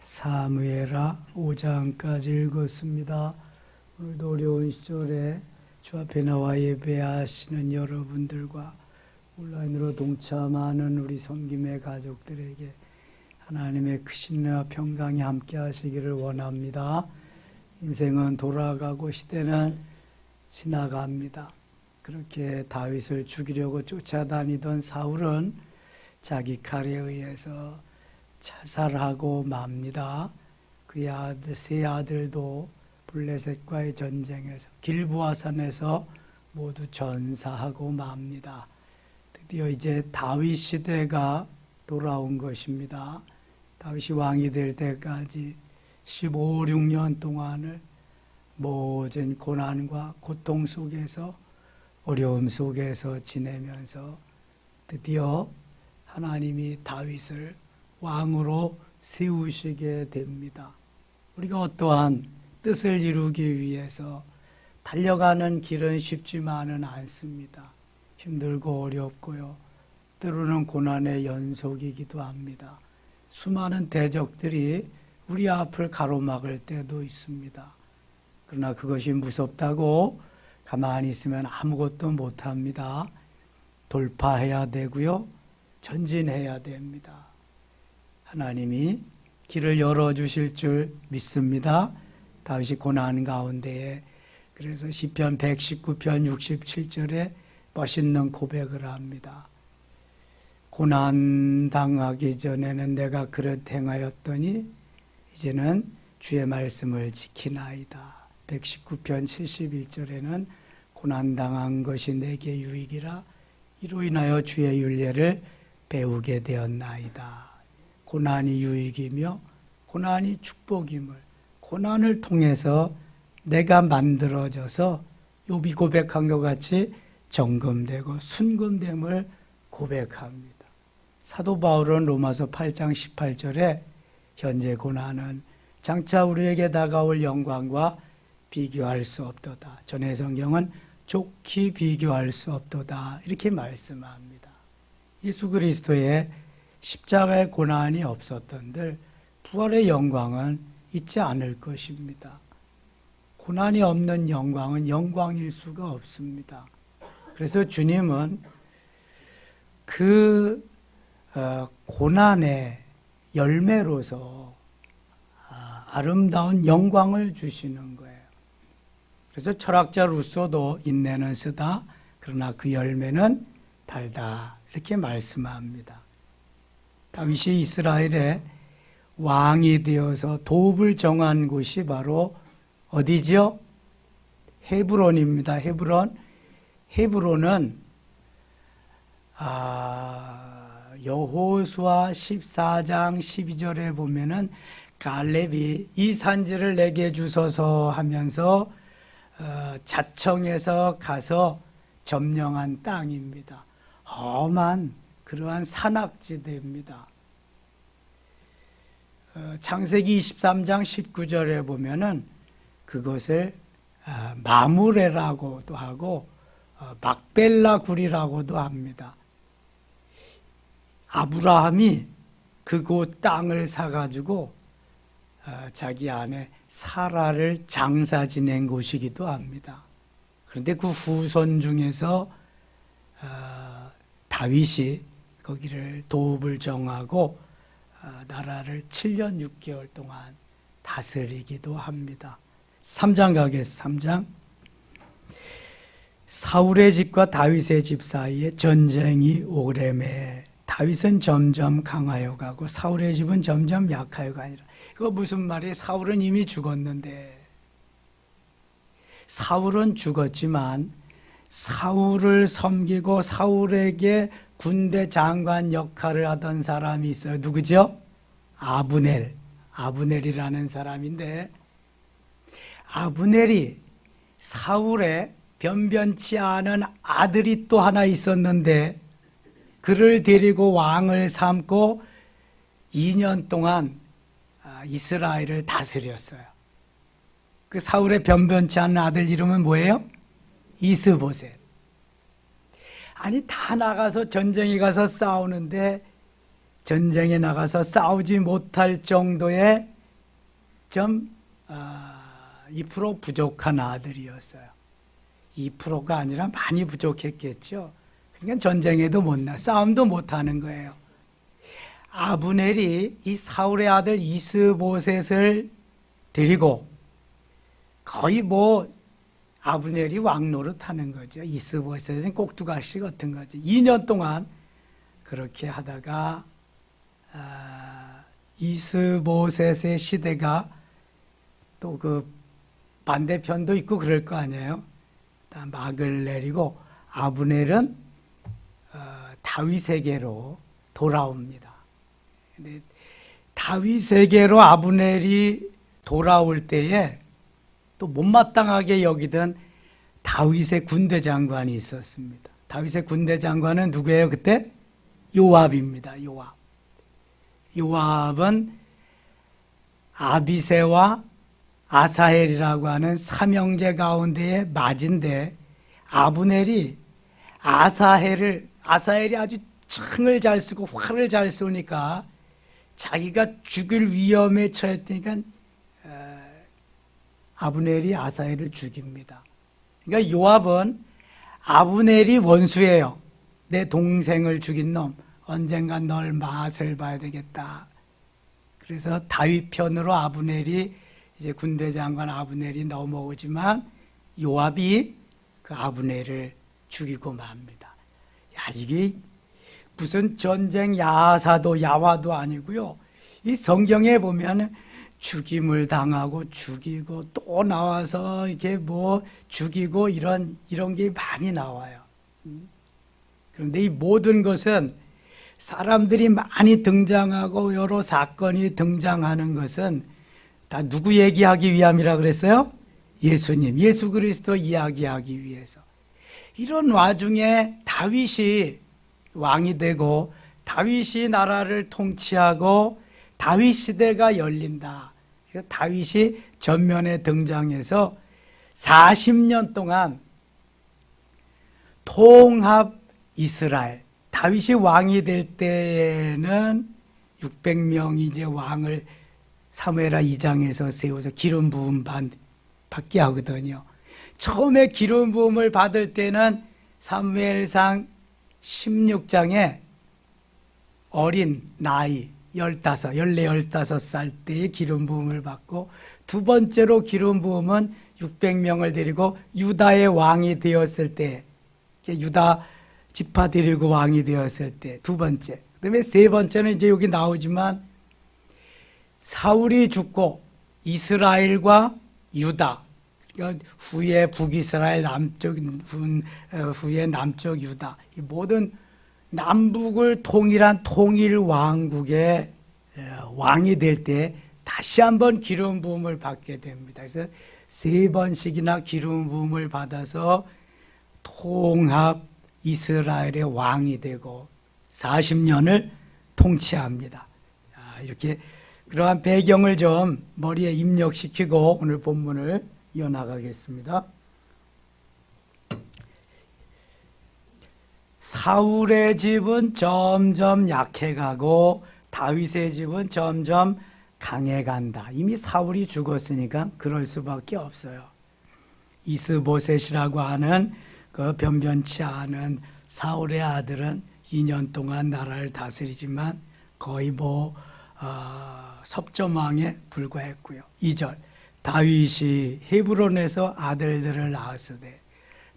사무엘하 5장까지 읽었습니다. 오늘도 어려운 시절에 주 앞에 나와 예배하시는 여러분들과 온라인으로 동참하는 우리 섬김의 가족들에게 하나님의 크신 은혜와 평강이 함께 하시기를 원합니다. 인생은 돌아가고 시대는 지나갑니다. 그렇게 다윗을 죽이려고 쫓아다니던 사울은 자기 칼에 의해서 자살하고 맙니다. 그의 세 아들도 블레셋과의 전쟁에서 길보아산에서 모두 전사하고 맙니다. 드디어 이제 다윗 시대가 돌아온 것입니다. 다윗이 왕이 될 때까지 15, 16년 동안을 모든 고난과 고통 속에서 어려움 속에서 지내면서 드디어 하나님이 다윗을 왕으로 세우시게 됩니다. 우리가 어떠한 뜻을 이루기 위해서 달려가는 길은 쉽지만은 않습니다. 힘들고 어렵고요. 때로는 고난의 연속이기도 합니다. 수많은 대적들이 우리 앞을 가로막을 때도 있습니다. 그러나 그것이 무섭다고 가만히 있으면 아무것도 못합니다. 돌파해야 되고요. 전진해야 됩니다. 하나님이 길을 열어주실 줄 믿습니다. 다윗이 고난 가운데에 그래서 시편 119편 67절에 멋있는 고백을 합니다. 고난 당하기 전에는 내가 그릇 행하였더니 이제는 주의 말씀을 지키나이다. 119편 71절에는 고난 당한 것이 내게 유익이라 이로 인하여 주의 율례를 배우게 되었나이다. 고난이 유익이며 고난이 축복임을 고난을 통해서 내가 만들어져서 욥이 고백한 것 같이 정금되고 순금됨을 고백합니다. 사도 바울은 로마서 8장 18절에 현재 고난은 장차 우리에게 다가올 영광과 비교할 수 없도다. 전해 성경은 좋게 비교할 수 없도다. 이렇게 말씀합니다. 예수 그리스도의 십자가의 고난이 없었던들 부활의 영광은 있지 않을 것입니다. 고난이 없는 영광은 영광일 수가 없습니다. 그래서 주님은 그 고난의 열매로서 아름다운 영광을 주시는 거예요. 그래서 철학자 루소도 인내는 쓰다 그러나 그 열매는 달다 이렇게 말씀합니다. 다윗이 이스라엘의 왕이 되어서 도읍을 정한 곳이 바로 어디죠? 헤브론입니다. 헤브론은 여호수아 14장 12절에 보면은 갈렙이 이 산지를 내게 주소서 하면서 자청해서 가서 점령한 땅입니다. 험한 그러한 산악지대입니다. 창세기 23장 19절에 보면은 그것을 마므레라고도 하고 막벨라 굴이라고도 합니다. 아브라함이 그곳 땅을 사가지고 자기 아내 사라를 장사 지낸 곳이기도 합니다. 그런데 그 후손 중에서 다윗이 거기를 도읍을 정하고 나라를 7년 6개월 동안 다스리기도 합니다. 3장 가겠습니다. 3장. 사울의 집과 다윗의 집 사이에 전쟁이 오래매 다윗은 점점 강하여 가고 사울의 집은 점점 약하여 가니라. 이거 무슨 말이에요? 사울은 이미 죽었는데 사울은 죽었지만 사울을 섬기고 사울에게 군대 장관 역할을 하던 사람이 있어요. 누구죠? 아브넬이라는 사람인데 아브넬이 사울의 변변치 않은 아들이 또 하나 있었는데 그를 데리고 왕을 삼고 2년 동안 이스라엘을 다스렸어요. 그 사울의 변변치 않은 아들 이름은 뭐예요? 이스보셋. 아니 다 나가서 전쟁에 가서 싸우는데 전쟁에 나가서 싸우지 못할 정도의 2% 부족한 아들이었어요. 2%가 아니라 많이 부족했겠죠. 그러니까 전쟁에도 못 나, 싸움도 못 하는 거예요. 아브넬이 이 사울의 아들 이스보셋을 데리고 거의 아브넬이 왕 노릇하는 거죠. 이스보셋은 꼭두가시 같은 거죠. 2년 동안 그렇게 하다가 이스보셋의 시대가 또 그 반대편도 있고 그럴 거 아니에요. 막을 내리고 아브넬은 다윗에게로 돌아옵니다. 근데 다윗에게로 아브넬이 돌아올 때에 또 못마땅하게 여기던 다윗의 군대 장관이 있었습니다. 다윗의 군대 장관은 누구예요? 그때 요압입니다. 요압은 아비새와 아사헬이라고 하는 삼형제 가운데의 맏인데 아브넬이 아사헬이 아주 창을 잘 쓰고 활을 잘 쏘니까 자기가 죽일 위험에 처했으니까 아브넬이 아사헬을 죽입니다. 그러니까 요압은 아브넬이 원수예요. 내 동생을 죽인 놈, 언젠간 널 맛을 봐야 되겠다. 그래서 다윗 편으로 아브넬이 이제 군대 장관 아브넬이 넘어오지만 요압이 그 아브넬을 죽이고 맙니다. 이게 무슨 전쟁 야화도 아니고요. 이 성경에 보면 죽임을 당하고 죽이고 또 나와서 이렇게 죽이고 이런 게 많이 나와요. 그런데 이 모든 것은 사람들이 많이 등장하고 여러 사건이 등장하는 것은 다 누구 얘기하기 위함이라 그랬어요? 예수님, 예수 그리스도 이야기하기 위해서. 이런 와중에 다윗이 왕이 되고 다윗이 나라를 통치하고 다윗 시대가 열린다. 그래서 다윗이 전면에 등장해서 40년 동안 통합 이스라엘, 다윗이 왕이 될 때에는 600명이 이제 왕을 사무엘하 2장에서 세워서 기름 부음 받게 하거든요. 처음에 기름 부음을 받을 때는 사무엘상 16장에 어린 나이 15살 때에 기름 부음을 받고 두 번째로 기름 부음은 600명을 데리고 유다의 왕이 되었을 때, 유다 지파 데리고 왕이 되었을 때 두 번째. 그다음에 세 번째는 이제 여기 나오지만 사울이 죽고 이스라엘과 유다, 그러니까 후에 북이스라엘 후에 남쪽 유다, 이 모든 남북을 통일한 통일 왕국의 왕이 될 때 다시 한번 기름 부음을 받게 됩니다. 그래서 세 번씩이나 기름 부음을 받아서 통합 이스라엘의 왕이 되고 40년을 통치합니다. 이렇게 그러한 배경을 좀 머리에 입력시키고 오늘 본문을 이어나가겠습니다. 사울의 집은 점점 약해가고 다윗의 집은 점점 강해간다. 이미 사울이 죽었으니까 그럴 수밖에 없어요. 이스보셋이라고 하는 그 변변치 않은 사울의 아들은 2년 동안 나라를 다스리지만 거의 섭점왕에 불과했고요. 2절 다윗이 헤브론에서 아들들을 낳았으되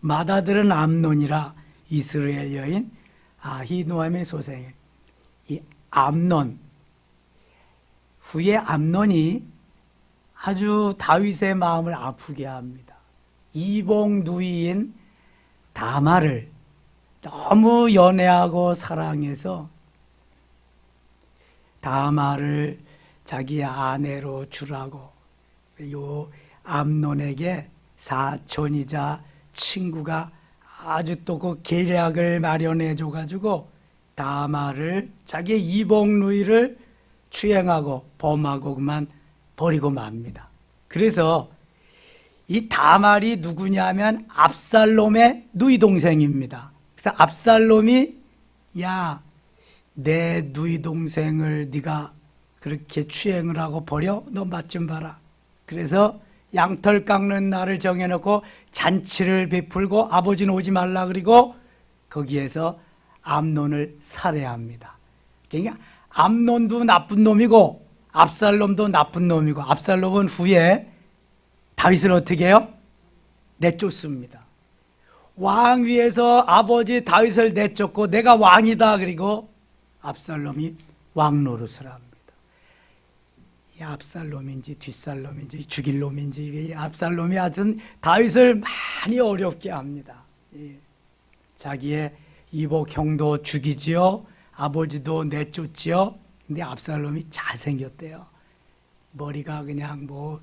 맏아들은 암논이라 이스라엘 여인 아히노함의 소생이. 이 암논, 후에 암논이 아주 다윗의 마음을 아프게 합니다. 이복 누이인 다말을 너무 연애하고 사랑해서 다말을 자기 아내로 주라고 요 암논에게 사촌이자 친구가 아주 또 그 계략을 마련해 줘가지고 다말을 자기 이복 누이를 추행하고 범하고 그만 버리고 맙니다. 그래서 이 다말이 누구냐면 압살롬의 누이 동생입니다. 그래서 압살롬이 야, 내 누이 동생을 네가 그렇게 추행을 하고 버려? 너 맛 좀 봐라. 그래서 양털 깎는 날을 정해놓고 잔치를 베풀고 아버지는 오지 말라 그리고 거기에서 암논을 살해합니다. 그러니까 암논도 나쁜 놈이고 압살롬도 나쁜 놈이고 압살롬은 후에 다윗을 어떻게 해요? 내쫓습니다. 왕 위에서 아버지 다윗을 내쫓고 내가 왕이다 그리고 압살롬이 왕 노릇을 합니다. 이 압살롬인지 뒷살롬인지 죽일 놈인지 이 압살롬이 하여튼 다윗을 많이 어렵게 합니다. 자기의 이복 형도 죽이지요. 아버지도 내쫓지요. 근데 압살롬이 잘생겼대요. 머리가 그냥 뭐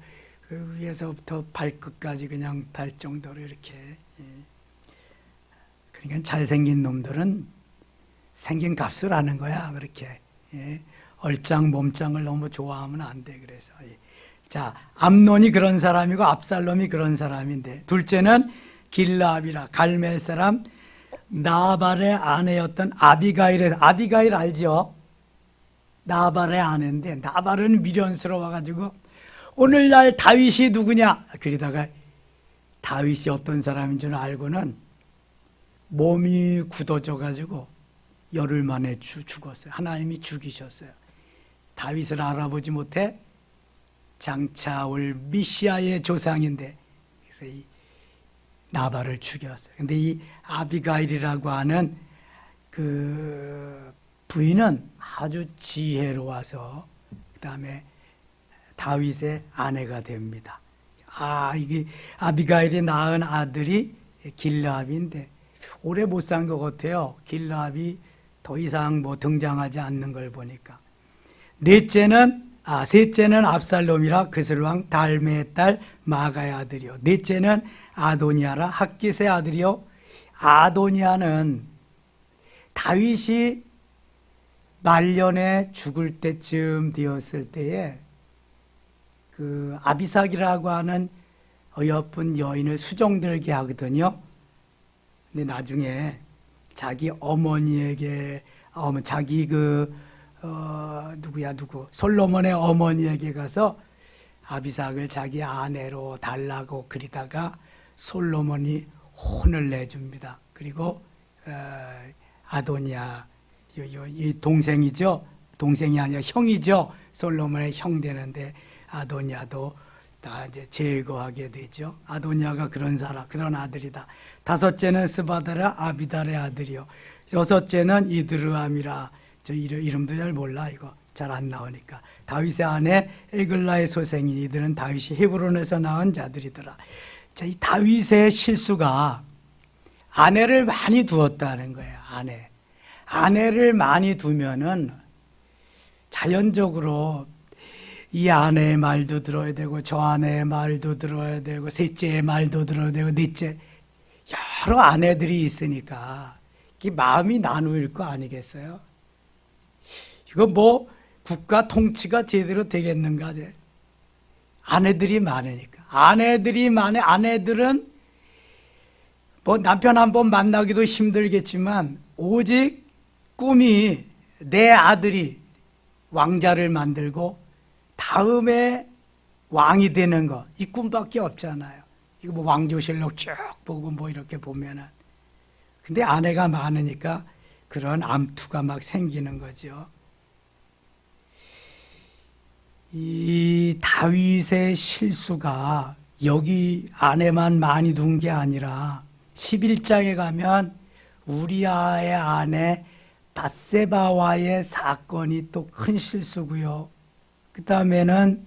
위에서부터 발끝까지 그냥 달 정도로 이렇게. 그러니까 잘생긴 놈들은 생긴 값을 하는 거야. 그렇게. 얼짱 몸짱을 너무 좋아하면 안 돼. 그래서 자, 암논이 그런 사람이고 압살롬이 그런 사람인데, 둘째는 길라압이라 갈멜 사람 나발의 아내였던 아비가일 알죠? 나발의 아내인데 나발은 미련스러워가지고 오늘날 다윗이 누구냐? 그러다가 다윗이 어떤 사람인 줄 알고는 몸이 굳어져가지고 열흘 만에 죽었어요. 하나님이 죽이셨어요. 다윗을 알아보지 못해 장차 올 미시아의 조상인데, 그래서 이 나발을 죽였어요. 근데 이 아비가일이라고 하는 그 부인은 아주 지혜로워서 그 다음에 다윗의 아내가 됩니다. 이게 아비가일이 낳은 아들이 길라압인데 오래 못 산 것 같아요. 길라압이 더 이상 뭐 등장하지 않는 걸 보니까. 셋째는 압살롬이라 그슬 왕 달메의 딸 마가의 아들이요. 넷째는 아도니아라 학깃의 아들이요. 아도니아는 다윗이 말년에 죽을 때쯤 되었을 때에 그 아비삭이라고 하는 어여쁜 여인을 수종들게 하거든요. 근데 나중에 자기 어머니에게 자기 솔로몬의 어머니에게 가서 아비삭을 자기 아내로 달라고 그리다가 솔로몬이 혼을 내줍니다. 그리고 아도니아 이 동생이죠. 동생이 아니라 형이죠. 솔로몬의 형 되는데 아도니아도 다 이제 제거하게 되죠. 아도니아가 그런 아들이다. 다섯째는 스바다라 아비달의 아들이요. 여섯째는 이드르암이라. 저 이름도 잘 몰라. 이거 잘 안 나오니까. 다윗의 아내 에글라의 소생인 이들은 다윗이 헤브론에서 낳은 자들이더라. 자, 이 다윗의 실수가 아내를 많이 두었다는 거예요. 아내를 많이 두면은 자연적으로 이 아내의 말도 들어야 되고 저 아내의 말도 들어야 되고 셋째의 말도 들어야 되고 넷째 여러 아내들이 있으니까 이 마음이 나누일 거 아니겠어요? 이거 뭐 국가 통치가 제대로 되겠는가? 아내들이 많으니까. 아내들은 뭐 남편 한 번 만나기도 힘들겠지만 오직 꿈이 내 아들이 왕자를 만들고 다음에 왕이 되는 거, 이 꿈밖에 없잖아요. 이거 뭐 왕조실록 쭉 보고 뭐 이렇게 보면은. 근데 아내가 많으니까 그런 암투가 막 생기는 거죠. 이 다윗의 실수가 여기 아내만 많이 둔 게 아니라 11장에 가면 우리아의 아내 밧세바와의 사건이 또 큰 실수고요. 그 다음에는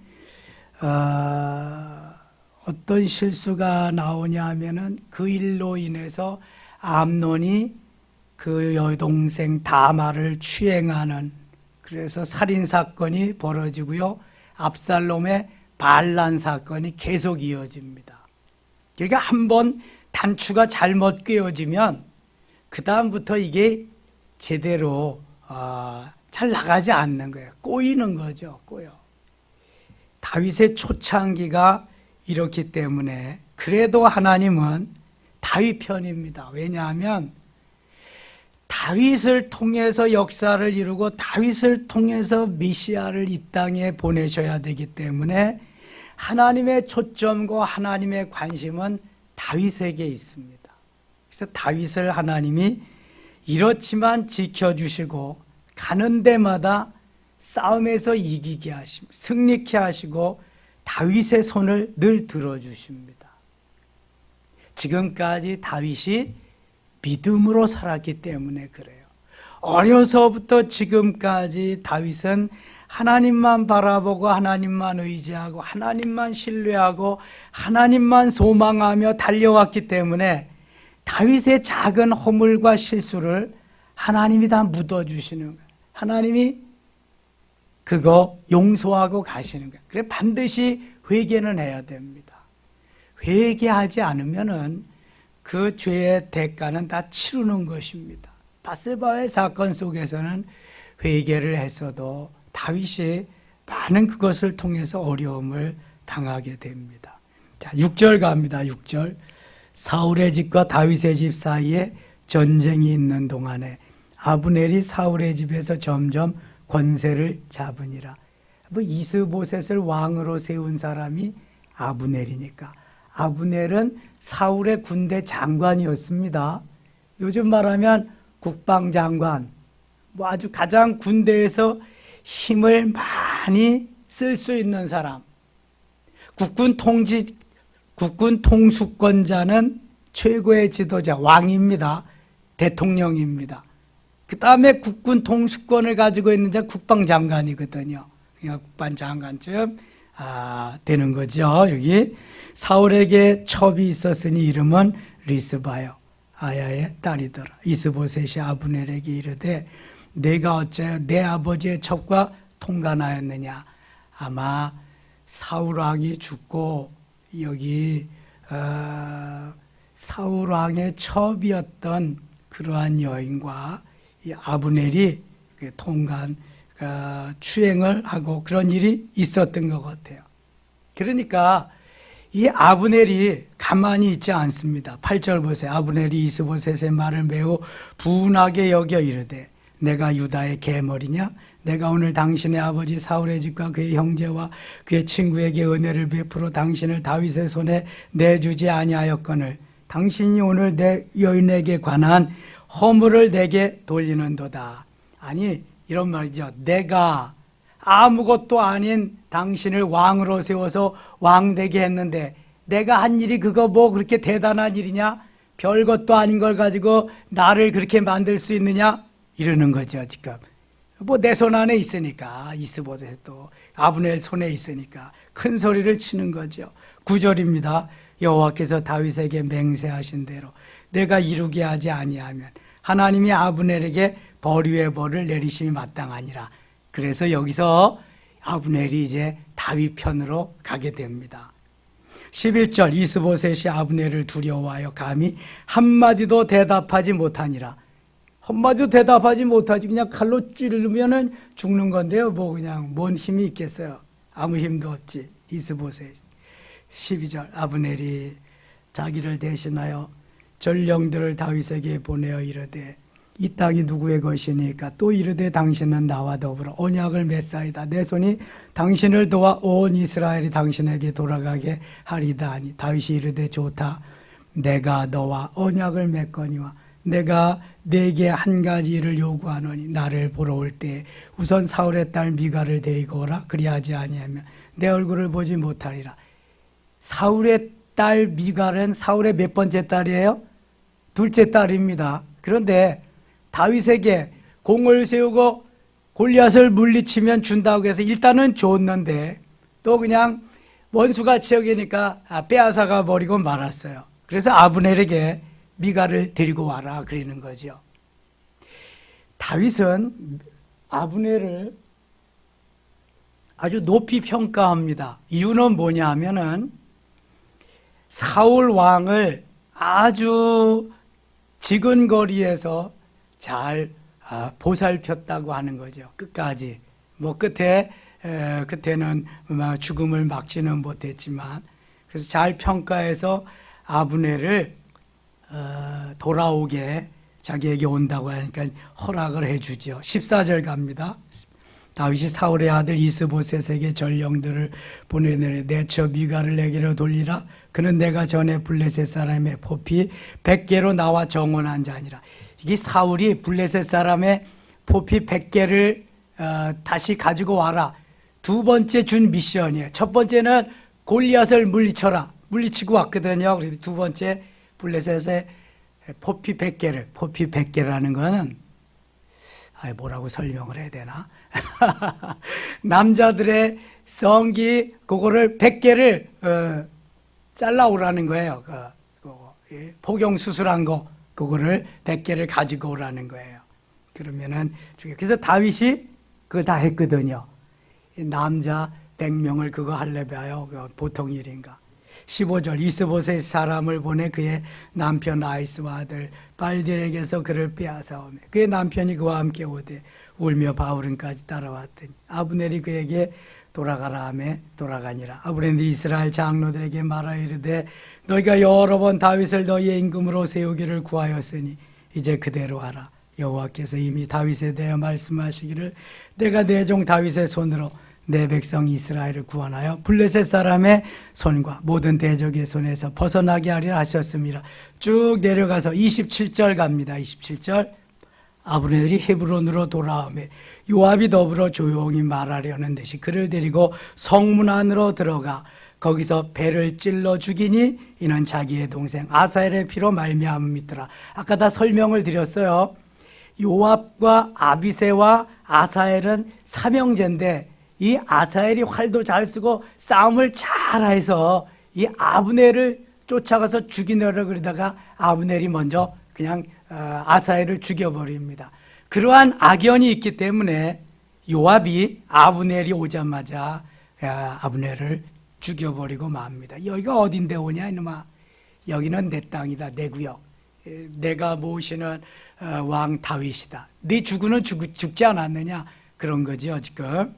어떤 실수가 나오냐 하면은 그 일로 인해서 암논이 그 여동생 다마를 추행하는, 그래서 살인사건이 벌어지고요. 압살롬의 반란 사건이 계속 이어집니다. 그러니까 한번 단추가 잘못 꿰어지면 그 다음부터 이게 제대로 잘 나가지 않는 거예요. 꼬이는 거죠. 꼬여. 다윗의 초창기가 이렇기 때문에 그래도 하나님은 다윗 편입니다. 왜냐하면 다윗을 통해서 역사를 이루고 다윗을 통해서 메시아를 이 땅에 보내셔야 되기 때문에 하나님의 초점과 하나님의 관심은 다윗에게 있습니다. 그래서 다윗을 하나님이 이렇지만 지켜주시고 가는 데마다 싸움에서 이기게 하시고 승리케 하시고 다윗의 손을 늘 들어주십니다. 지금까지 다윗이 믿음으로 살았기 때문에 그래요. 어려서부터 지금까지 다윗은 하나님만 바라보고 하나님만 의지하고 하나님만 신뢰하고 하나님만 소망하며 달려왔기 때문에 다윗의 작은 허물과 실수를 하나님이 다 묻어주시는 거예요. 하나님이 그거 용서하고 가시는 거예요. 그래 반드시 회개는 해야 됩니다. 회개하지 않으면은 그 죄의 대가는 다 치르는 것입니다. 바세바의 사건 속에서는 회개를 했어도 다윗이 많은 그것을 통해서 어려움을 당하게 됩니다. 자, 6절 갑니다. 6절. 사울의 집과 다윗의 집 사이에 전쟁이 있는 동안에 아브넬이 사울의 집에서 점점 권세를 잡으니라. 이스보셋을 왕으로 세운 사람이 아브넬이니까. 아브넬은 사울의 군대 장관이었습니다. 요즘 말하면 국방장관, 아주 가장 군대에서 힘을 많이 쓸 수 있는 사람. 국군 통수권자는 최고의 지도자, 왕입니다. 대통령입니다. 그 다음에 국군 통수권을 가지고 있는 자 국방장관이거든요. 그러니까 국방장관쯤 되는 거죠. 여기 사울에게 첩이 있었으니 이름은 리스바요. 아야의 딸이더라. 이스보셋이 아브넬에게 이르되 내가 어째 내 아버지의 첩과 통관하였느냐. 아마 사울왕이 죽고 여기 사울왕의 첩이었던 그러한 여인과 이 아브넬이 통관 추행을 하고 그런 일이 있었던 것 같아요. 그러니까 이 아브넬이 가만히 있지 않습니다. 8절 보세요. 아브넬이 이스보셋의 말을 매우 분하게 여겨 이르되 내가 유다의 계머리냐? 내가 오늘 당신의 아버지 사울의 집과 그의 형제와 그의 친구에게 은혜를 베풀어 당신을 다윗의 손에 내주지 아니하였거늘 당신이 오늘 내 여인에게 관한 허물을 내게 돌리는도다. 아니 이런 말이죠. 내가 아무것도 아닌 당신을 왕으로 세워서 왕 되게 했는데 내가 한 일이 그거 뭐 그렇게 대단한 일이냐? 별것도 아닌 걸 가지고 나를 그렇게 만들 수 있느냐? 이러는 거죠. 지금 뭐 내 손 안에 있으니까 이스보셋도 아브넬 손에 있으니까 큰 소리를 치는 거죠. 9절입니다. 여호와께서 다윗에게 맹세하신 대로 내가 이루게 하지 아니하면 하나님이 아브넬에게 벌 위에 벌을 내리심이 마땅하니라. 그래서 여기서 아브넬이 이제 다윗 편으로 가게 됩니다. 11절 이스보셋이 아브넬을 두려워하여 감히 한마디도 대답하지 못하니라. 한마디도 대답하지 못하지 그냥 칼로 찌르면은 죽는 건데요. 뭐 그냥 뭔 힘이 있겠어요. 아무 힘도 없지. 이스보셋. 12절 아브넬이 자기를 대신하여 전령들을 다윗에게 보내어 이르되 이 땅이 누구의 것이니까 또 이르되 당신은 나와 더불어 언약을 맺사이다. 내 손이 당신을 도와 온 이스라엘이 당신에게 돌아가게 하리다 하니 다윗이 이르되 좋다. 내가 너와 언약을 맺거니와 내가 네게 한 가지 일을 요구하노니 나를 보러 올 때 우선 사울의 딸 미가를 데리고 오라. 그리하지 아니하면 내 얼굴을 보지 못하리라. 사울의 딸 미갈은 사울의 몇 번째 딸이에요? 둘째 딸입니다. 그런데 다윗에게 공을 세우고 골리앗을 물리치면 준다고 해서 일단은 줬는데 또 그냥 원수같이 여기니까 빼앗아가 버리고 말았어요. 그래서 아브넬에게 미갈을 데리고 와라 그러는 거죠. 다윗은 아브넬을 아주 높이 평가합니다. 이유는 뭐냐 하면은 사울 왕을 아주 지근거리에서 잘 보살폈다고 하는 거죠. 끝까지. 뭐 그때는 죽음을 막지는 못했지만 그래서 잘 평가해서 아브넬을 돌아오게 자기에게 온다고 하니까 허락을 해주죠. 14절 갑니다. 다윗이 사울의 아들 이스보셋에게 전령들을 보내내려 내처 미가를 내게로 돌리라. 그는 내가 전에 블레셋 사람의 포피 100개로 나와 정원한 자니라. 이게 사울이 블레셋 사람의 포피 100개를 다시 가지고 와라. 두 번째 준 미션이에요. 첫 번째는 골리앗을 물리치고 왔거든요. 그래서 두 번째 블레셋의 포피 100개라는 거는 뭐라고 설명을 해야 되나? 남자들의 성기 그거를 100개를 잘라오라는 거예요. 복용 수술한 거 그거를 100개를 가지고 오라는 거예요. 그러면은 그래서 다윗이 그걸 다 했거든요. 남자 100명을 그거 하려봐요. 보통 일인가? 15절 이스보셋 사람을 보내 그의 남편 아이스와 아들 발딜에게서 그를 빼앗아오매 그의 남편이 그와 함께 오되 울며 바울은까지 따라왔더니 아브넬이 그에게 돌아가라 하매 돌아가니라. 아브넬이 이스라엘 장로들에게 말하여 이르되 너희가 여러 번 다윗을 너희의 임금으로 세우기를 구하였으니 이제 그대로 하라. 여호와께서 이미 다윗에 대하여 말씀하시기를 내가 내 종 다윗의 손으로 내 백성 이스라엘을 구원하여 블레셋 사람의 손과 모든 대적의 손에서 벗어나게 하리라 하셨습니다. 쭉 내려가서 27절 갑니다. 27절 아브넬이 헤브론으로 돌아오매 요압이 더불어 조용히 말하려는 듯이 그를 데리고 성문 안으로 들어가 거기서 배를 찔러 죽이니 이는 자기의 동생 아사엘의 피로 말미암음이더라. 아까 다 설명을 드렸어요. 요압과 아비새와 아사엘은 삼형제인데 이 아사엘이 활도 잘 쓰고 싸움을 잘해서 이 아브넬을 쫓아가서 죽이려고 그러다가 아브넬이 먼저 그냥 아사엘을 죽여버립니다. 그러한 악연이 있기 때문에 요압이 아브넬이 오자마자 아브넬을 죽여버리고 맙니다. 여기가 어딘데 오냐 이놈아. 여기는 내 땅이다. 내 구역. 내가 모시는 왕 다윗이다. 네 죽으는 죽지 않았느냐. 그런 거지요 지금.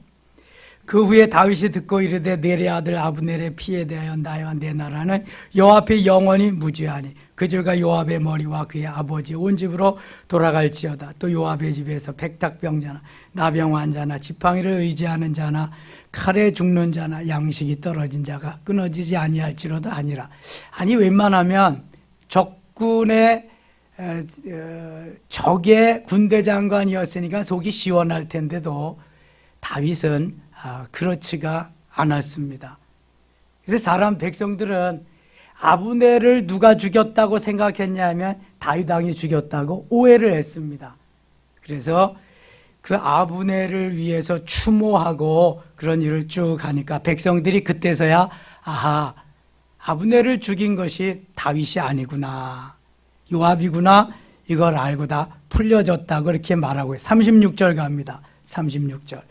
그 후에 다윗이 듣고 이르되 내레 아들 아브넬의 피에 대하여 나와 내 나라는 여호와의 영원히 무죄하니 그 죄가 요압의 머리와 그의 아버지 온 집으로 돌아갈지어다. 또 요압의 집에서 백탁병자나 나병 환자나 지팡이를 의지하는 자나 칼에 죽는 자나 양식이 떨어진 자가 끊어지지 아니할지로다 하니라. 아니 웬만하면 적군의 적의 군대 장관이었으니까 속이 시원할 텐데도 다윗은 그렇지가 않았습니다. 그래서 사람 백성들은 아브넬을 누가 죽였다고 생각했냐면 다윗 왕이 죽였다고 오해를 했습니다. 그래서 그 아브넬을 위해서 추모하고 그런 일을 쭉 하니까 백성들이 그때서야 아하, 아브넬을 죽인 것이 다윗이 아니구나, 요압이구나, 이걸 알고 다 풀려졌다고 이렇게 말하고 36절 갑니다. 36절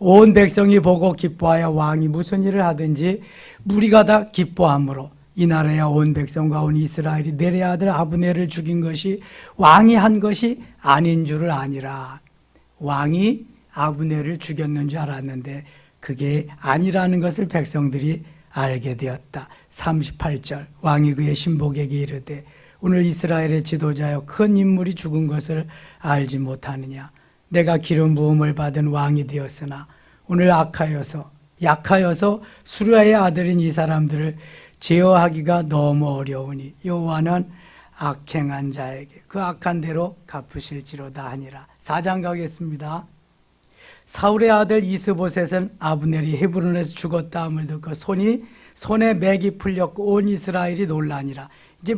온 백성이 보고 기뻐하여 왕이 무슨 일을 하든지 무리가 다 기뻐하므로 이 나라의 온 백성과 온 이스라엘이 내레 아들 아브넬을 죽인 것이 왕이 한 것이 아닌 줄을 아니라. 왕이 아브넬을 죽였는 줄 알았는데 그게 아니라는 것을 백성들이 알게 되었다. 38절 왕이 그의 신복에게 이르되 오늘 이스라엘의 지도자여 큰 인물이 죽은 것을 알지 못하느냐. 내가 기름 부음을 받은 왕이 되었으나 오늘 약하여서 수르야의 아들인 이 사람들을 제어하기가 너무 어려우니 여호와는 악행한 자에게 그 악한 대로 갚으실지로다 하니라. 4장 가겠습니다. 사울의 아들 이스보셋은 아브넬이 헤브론에서 죽었다 함을 듣고 손에 맥이 풀렸고 온 이스라엘이 놀라니라. 이제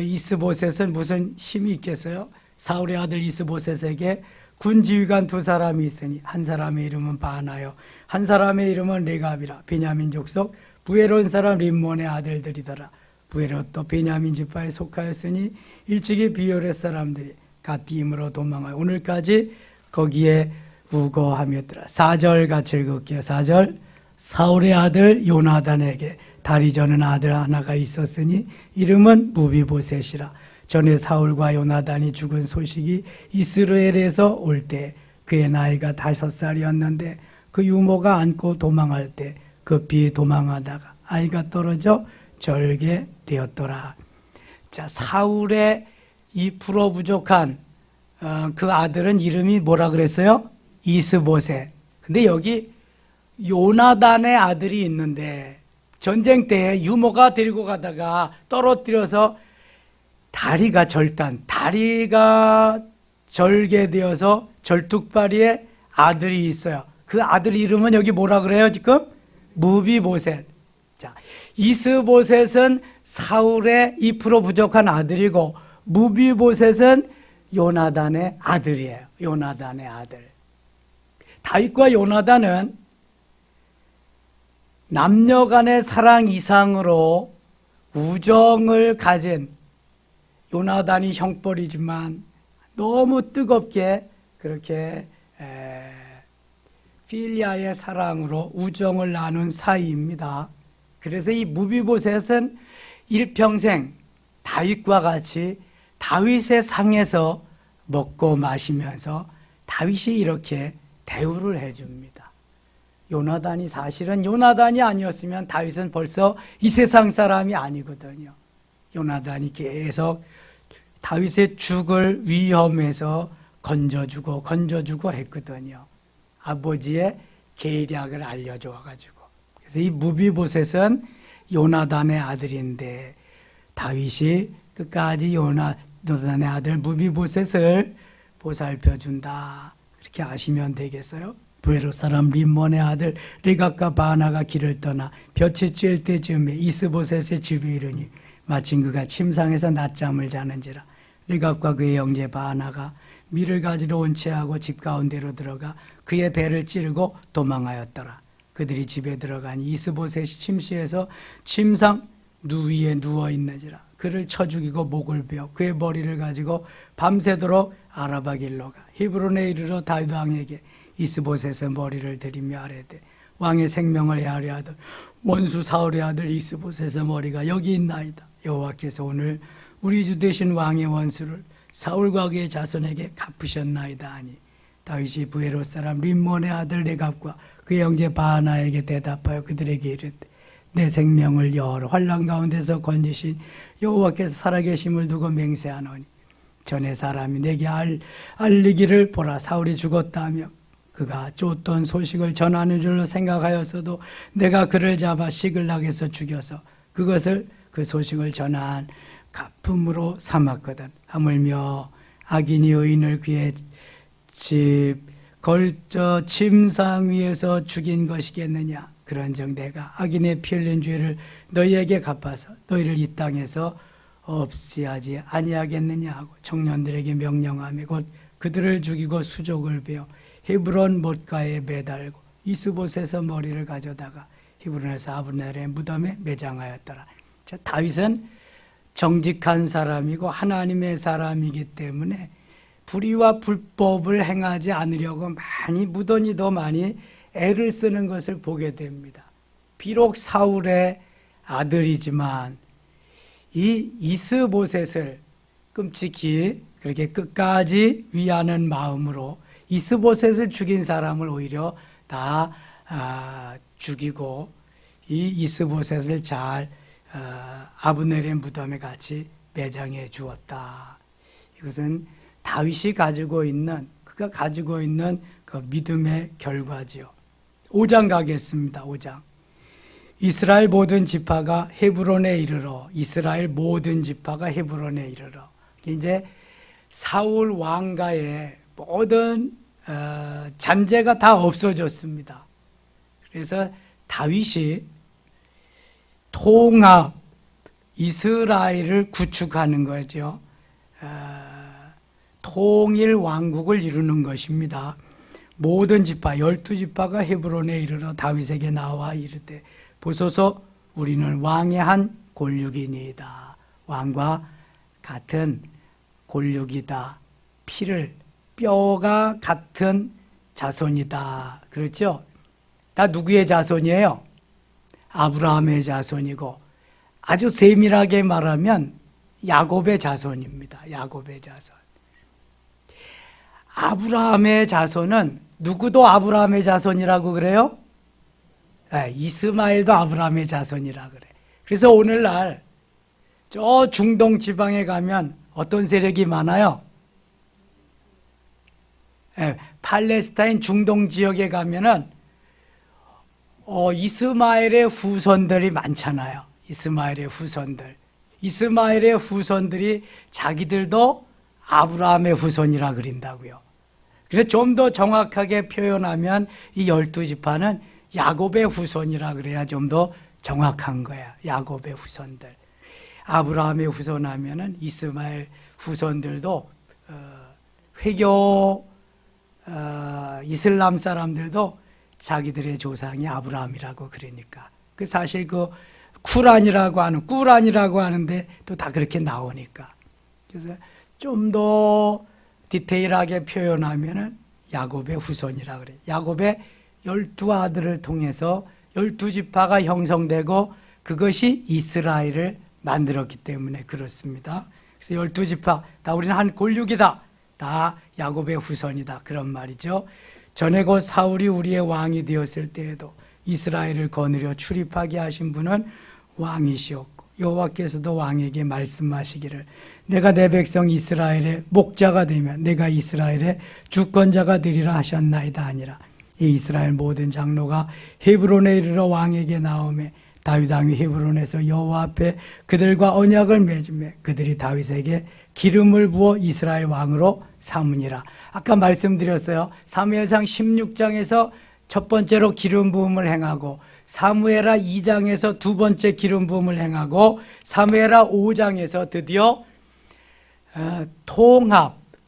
이스보셋은 무슨 힘이 있겠어요? 사울의 아들 이스보셋에게 군 지휘관 두 사람이 있으니 한 사람의 이름은 바나요 한 사람의 이름은 레갑이라. 베냐민 족속 부에론 사람 림몬의 아들들이더라. 부에롯도 베냐민 지파에 속하였으니 일찍이 비요렛 사람들이 갓비임으로 도망하여 오늘까지 거기에 우거하였더라. 4절 같이 읽을게요. 4절 사울의 아들 요나단에게 다리 저는 아들 하나가 있었으니 이름은 무비보셋이라. 전에 사울과 요나단이 죽은 소식이 이스라엘에서 올 때 그의 나이가 5살이었는데 그 유모가 안고 도망할 때 급히 도망하다가 아이가 떨어져 절게 되었더라. 자, 사울의 이 불어부족한 그 아들은 이름이 뭐라 그랬어요? 이스보셋. 근데 여기 요나단의 아들이 있는데 전쟁 때 유모가 데리고 가다가 떨어뜨려서 다리가 절개되어서 절뚝발이의 아들이 있어요. 그 아들 이름은 여기 뭐라 그래요 지금? 무비보셋. 자, 이스보셋은 사울의 2% 부족한 아들이고 무비보셋은 요나단의 아들이에요. 요나단의 아들. 다윗과 요나단은 남녀 간의 사랑 이상으로 우정을 가진, 요나단이 형벌이지만 너무 뜨겁게 그렇게 필리아의 사랑으로 우정을 나눈 사이입니다. 그래서 이 무비보셋은 일평생 다윗과 같이 다윗의 상에서 먹고 마시면서 다윗이 이렇게 대우를 해줍니다. 요나단이 사실은 요나단이 아니었으면 다윗은 벌써 이 세상 사람이 아니거든요. 요나단이 계속 다윗의 죽을 위험에서 건져주고 했거든요. 아버지의 계략을 알려줘가지고. 그래서 이 무비보셋은 요나단의 아들인데 다윗이 끝까지 요나단의 아들 무비보셋을 보살펴준다. 그렇게 아시면 되겠어요. 부에롯 사람 림몬의 아들 레갑과 바나가 길을 떠나 볕이 쬐을 때쯤에 이스보셋의 집에 이르니 마침 그가 침상에서 낮잠을 자는지라. 레갑과 그의 형제 바나가 밀을 가지러 온 채하고 집 가운데로 들어가 그의 배를 찌르고 도망하였더라. 그들이 집에 들어가니 이스보셋이 침실에서 침상 누위에 누워 있는지라. 그를 쳐 죽이고 목을 베어 그의 머리를 가지고 밤새도록 아라바 길로 가 히브론에 이르러 다윗 왕에게 이스보셋의 머리를 들이며 아뢰되 왕의 생명을 헤아려 하던 원수 사울의 아들 이스보셋의 머리가 여기 있나이다. 여호와께서 오늘 우리 주 되신 왕의 원수를 사울과 그의 자손에게 갚으셨나이다 하니 다윗이 부에롯 사람 림몬의 아들 레갑과 그의 형제 바나에게 대답하여 그들에게 이르되 내 생명을 여러 환난 가운데서 건지신 여호와께서 살아계심을 두고 맹세하노니 전에 사람이 내게 알리기를 보라 사울이 죽었다며 그가 쫓던 소식을 전하는 줄로 생각하였어도 내가 그를 잡아 시글락에서 죽여서 그것을 그 소식을 전한 가품으로 삼았거든. 하물며 악인이 의인을 그의 집 걸저 침상 위에서 죽인 것이겠느냐. 그런즉 내가 악인의 피 흘린 죄를 너희에게 갚아서 너희를 이 땅에서 없이하지 아니하겠느냐 하고 청년들에게 명령하며 곧 그들을 죽이고 수족을 베어 히브론 못가에 매달고 이스보셋의 머리를 가져다가 히브론에서 아브넬의 무덤에 매장하였더라. 자, 다윗은 정직한 사람이고 하나님의 사람이기 때문에 불의와 불법을 행하지 않으려고 많이 무던히 더 많이 애를 쓰는 것을 보게 됩니다. 비록 사울의 아들이지만 이 이스보셋을 끔찍히 그렇게 끝까지 위하는 마음으로 이스보셋을 죽인 사람을 오히려 다 죽이고 이 이스보셋을 잘 아브넬의 무덤에 같이 매장해 주었다. 이것은 다윗이 그가 가지고 있는 그 믿음의 결과지요. 5장 가겠습니다. 5장. 이스라엘 모든 지파가 헤브론에 이르러 이스라엘 모든 지파가 헤브론에 이르러 이제 사울 왕가의 모든 잔재가 다 없어졌습니다. 그래서 다윗이 통합 이스라엘을 구축하는 거죠. 통일 왕국을 이루는 것입니다. 모든 지파 12지파가 헤브론에 이르러 다윗에게 나와 이르되 보소서 우리는 왕의 한 골육이니이다. 왕과 같은 골육이다. 뼈가 같은 자손이다. 그렇죠? 다 누구의 자손이에요? 아브라함의 자손이고 아주 세밀하게 말하면 야곱의 자손입니다. 야곱의 자손. 아브라함의 자손은 누구도 아브라함의 자손이라고 그래요? 네, 이스마엘도 아브라함의 자손이라 그래. 그래서 오늘날 저 중동 지방에 가면 어떤 세력이 많아요? 네, 팔레스타인 중동 지역에 가면은 이스마엘의 후손들이 많잖아요. 이스마엘의 후손들이 자기들도 아브라함의 후손이라 그린다고요. 그래서 좀 더 정확하게 표현하면 이 12지파는 야곱의 후손이라 그래야 좀 더 정확한 거야. 야곱의 후손들. 아브라함의 후손하면은 이스마엘 후손들도 회교 이슬람 사람들도 자기들의 조상이 아브라함이라고 그러니까 그 사실 그 꾸란이라고 하는데 또 다 그렇게 나오니까 그래서 좀 더 디테일하게 표현하면은 야곱의 후손이라 그래. 야곱의 12아들을 통해서 12지파가 형성되고 그것이 이스라엘을 만들었기 때문에 그렇습니다. 그래서 12지파 다 우리는 한 골육이다. 다 야곱의 후손이다. 그런 말이죠. 전에 곧 사울이 우리의 왕이 되었을 때에도 이스라엘을 거느려 출입하게 하신 분은 왕이시었고 여호와께서도 왕에게 말씀하시기를 내가 내 백성 이스라엘의 목자가 되면 내가 이스라엘의 주권자가 되리라 하셨나이다 아니라 이 이스라엘 모든 장로가 헤브론에 이르러 왕에게 나오매 다윗 왕이 헤브론에서 여호와 앞에 그들과 언약을 맺으며 그들이 다윗에게 기름을 부어 이스라엘 왕으로 삼으니라. 아까 말씀드렸어요. 사무엘상 16장에서 첫 번째로 기름 부음을 행하고 사무엘하 2장에서 두 번째 기름 부음을 행하고 사무엘하 5장에서 드디어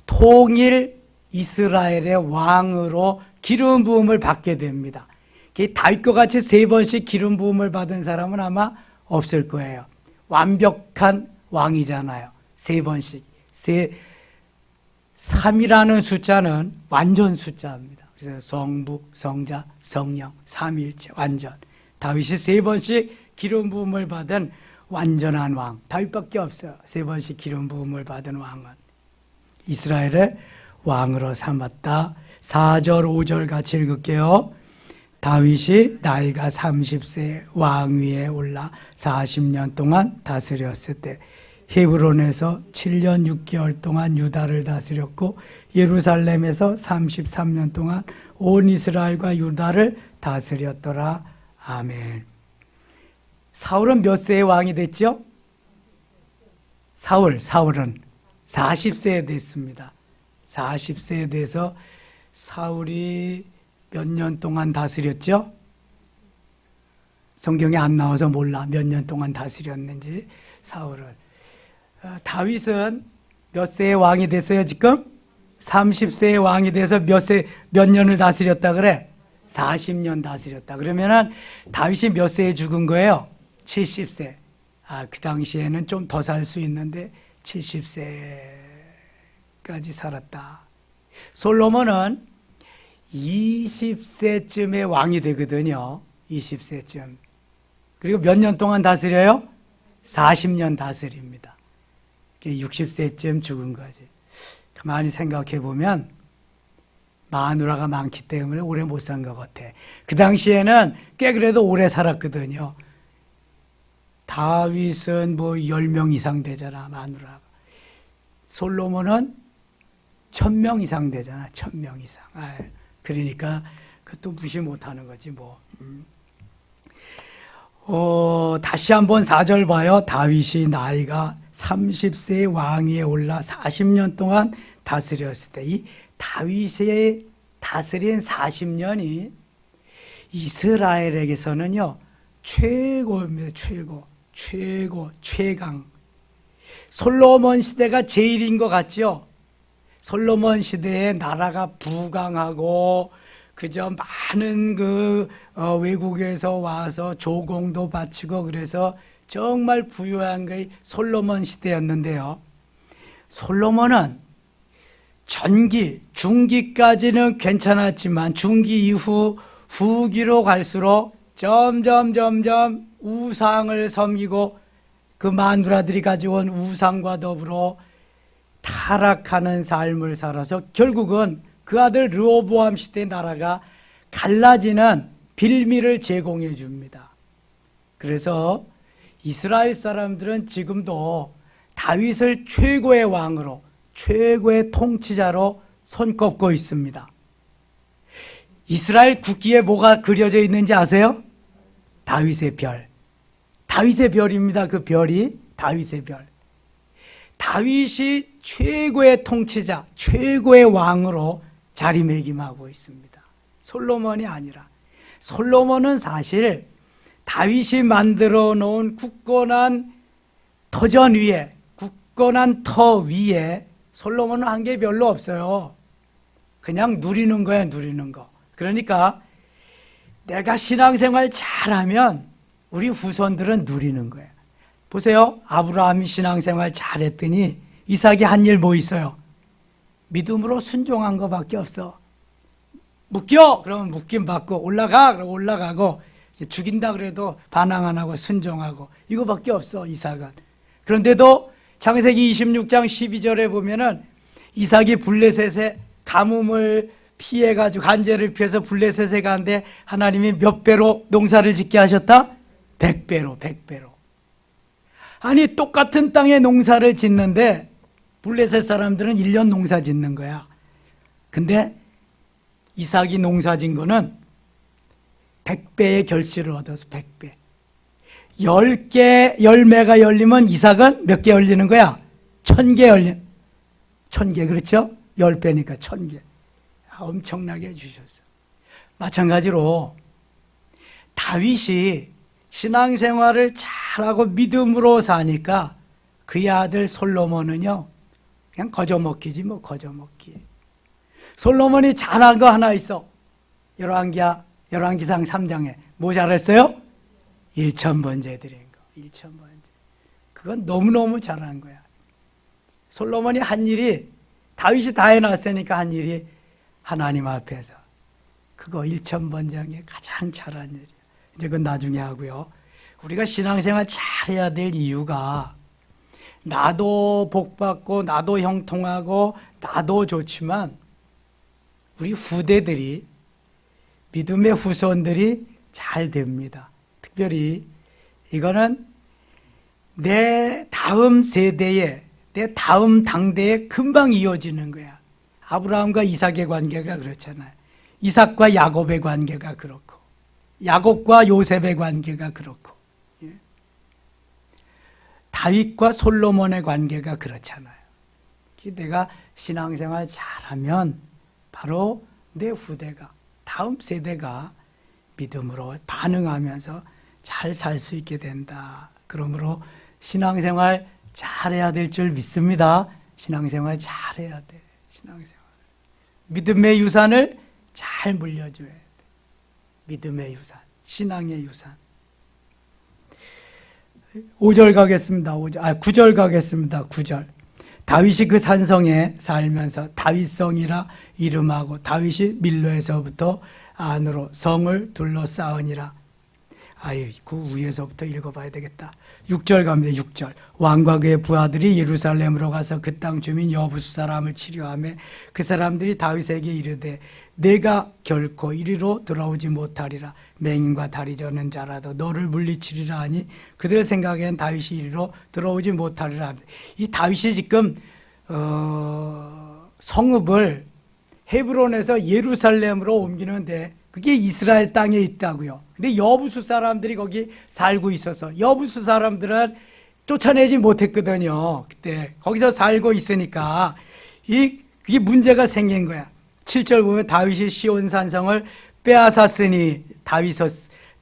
통일 이스라엘의 왕으로 기름 부음을 받게 됩니다. 다윗과 같이 세 번씩 기름 부음을 받은 사람은 아마 없을 거예요. 완벽한 왕이잖아요. 세 번씩. 3이라는 숫자는 완전 숫자입니다. 그래서 성부, 성자, 성령, 삼위일체 완전. 다윗이 세 번씩 기름 부음을 받은 완전한 왕. 다윗밖에 없어요. 세 번씩 기름 부음을 받은 왕은. 이스라엘의 왕으로 삼았다. 4절, 5절 같이 읽을게요. 다윗이 나이가 30세 왕위에 올라 40년 동안 다스렸을 때 헤브론에서 7년 6개월 동안 유다를 다스렸고 예루살렘에서 33년 동안 온 이스라엘과 유다를 다스렸더라. 아멘. 사울은 몇 세의 왕이 됐죠? 사울은 40세에 됐습니다. 40세에 돼서 사울이 몇 년 동안 다스렸죠? 성경에 안 나와서 몰라. 몇 년 동안 다스렸는지 사울을. 다윗은 몇 세의 왕이 됐어요 지금? 30세의 왕이 돼서 몇 년을 다스렸다 그래? 40년 다스렸다. 그러면은 다윗이 몇 세에 죽은 거예요? 70세. 그 당시에는 좀 더 살 수 있는데 70세까지 살았다. 솔로몬은 20세쯤에 왕이 되거든요. 20세쯤. 그리고 몇 년 동안 다스려요? 40년 다스립니다. 60세쯤 죽은 거지. 가만히 생각해 보면 마누라가 많기 때문에 오래 못 산 것 같아. 그 당시에는 꽤 그래도 오래 살았거든요. 다윗은 뭐 10명 이상 되잖아, 마누라가. 솔로몬은 1000명 이상 되잖아, 1000명 이상. 그러니까 그것도 무시 못하는 거지 뭐. 다시 한번 4절 봐요. 다윗이 나이가 30세의 왕위에 올라 40년 동안 다스렸을 때 이 다윗의 다스린 40년이 이스라엘에게서는요 최고입니다. 최강. 솔로몬 시대가 제일인 것 같죠? 솔로몬 시대에 나라가 부강하고 그저 많은 외국에서 와서 조공도 바치고 그래서 정말 부유한 게 솔로몬 시대였는데요. 솔로몬은 전기, 중기까지는 괜찮았지만 중기 이후 후기로 갈수록 점점 우상을 섬기고 그 마누라들이 가져온 우상과 더불어 타락하는 삶을 살아서 결국은 그 아들 르호보암 시대 나라가 갈라지는 빌미를 제공해 줍니다. 그래서 이스라엘 사람들은 지금도 다윗을 최고의 왕으로 최고의 통치자로 손꼽고 있습니다. 이스라엘 국기에 뭐가 그려져 있는지 아세요? 다윗의 별. 다윗의 별입니다. 그 별이 다윗의 별. 다윗이 최고의 통치자, 최고의 왕으로 자리매김하고 있습니다. 솔로몬이 아니라. 솔로몬은 사실 다윗이 만들어 놓은 굳건한 터전 위에, 굳건한 터 위에 솔로몬은 한 게 별로 없어요. 그냥 누리는 거야, 누리는 거. 그러니까 내가 신앙생활 잘하면 우리 후손들은 누리는 거예요. 보세요. 아브라함이 신앙생활 잘했더니 이삭이 한 일 뭐 있어요? 믿음으로 순종한 것밖에 없어. 묶여! 그러면 묶임 받고, 올라가! 그러면 올라가고, 죽인다 그래도 반항 안 하고 순종하고, 이거밖에 없어, 이삭은. 그런데도 창세기 26장 12절에 보면은 이삭이 블레셋의 가뭄을 피해가지고 간제를 피해서 블레셋에 가는데 하나님이 몇 배로 농사를 짓게 하셨다? 100배로, 100배로. 아니, 똑같은 땅에 농사를 짓는데 블레셋 사람들은 1년 농사 짓는 거야. 근데 이삭이 농사 짓는 거는 100배의 결실을 얻어서 100배. 10개 열매가 열리면 이삭은 몇 개 열리는 거야? 1000개 열린. 1000개, 그렇죠? 10배니까 1000개. 엄청나게 해주셨어. 마찬가지로 다윗이 신앙생활을 잘하고 믿음으로 사니까 그의 아들 솔로몬은요, 그냥 거저먹기지 뭐, 거저먹기. 솔로몬이 잘한 거 하나 있어. 열왕기상 3장에 뭐 잘했어요? 1,000번제 드린 거. 1,000번제. 그건 너무너무 잘한 거야. 솔로몬이 한 일이, 다윗이 다 해놨으니까 한 일이 하나님 앞에서 그거 1,000번제에 가장 잘한 일이야. 이제 그건 나중에 하고요. 우리가 신앙생활 잘해야 될 이유가, 나도 복받고 나도 형통하고 나도 좋지만 우리 후대들이, 믿음의 후손들이 잘 됩니다. 특별히 이거는 내 다음 세대에, 내 다음 당대에 금방 이어지는 거야. 아브라함과 이삭의 관계가 그렇잖아요. 이삭과 야곱의 관계가 그렇고, 야곱과 요셉의 관계가 그렇고, 다윗과 솔로몬의 관계가 그렇잖아요. 내가 신앙생활 잘하면 바로 내 후대가, 다음 세대가 믿음으로 반응하면서 잘 살 수 있게 된다. 그러므로 신앙생활 잘해야 될 줄 믿습니다. 신앙생활 잘해야 돼. 신앙생활. 믿음의 유산을 잘 물려줘야 돼. 믿음의 유산, 신앙의 유산. 5절 가겠습니다. 9절 가겠습니다. 9절. 다윗이 그 산성에 살면서 다윗성이라 이름하고 다윗이 밀로에서부터 안으로 성을 둘러싸으니라. 그 위에서부터 읽어봐야 되겠다. 6절 갑니다. 6절. 왕과 그의 부하들이 예루살렘으로 가서 그 땅 주민 여부수 사람을 치료하며 그 사람들이 다윗에게 이르되 내가 결코 이리로 들어오지 못하리라. 맹인과 다리 저는 자라도 너를 물리치리라 하니 그들 생각엔 다윗이 이리로 들어오지 못하리라. 이 다윗이 지금 성읍을 헤브론에서 예루살렘으로 옮기는데 그게 이스라엘 땅에 있다고요. 근데 여부수 사람들이 거기 살고 있어서 여부수 사람들은 쫓아내지 못했거든요. 그때 거기서 살고 있으니까 그게 문제가 생긴 거야. 7절 보면 다윗이 시온산성을 빼앗았으니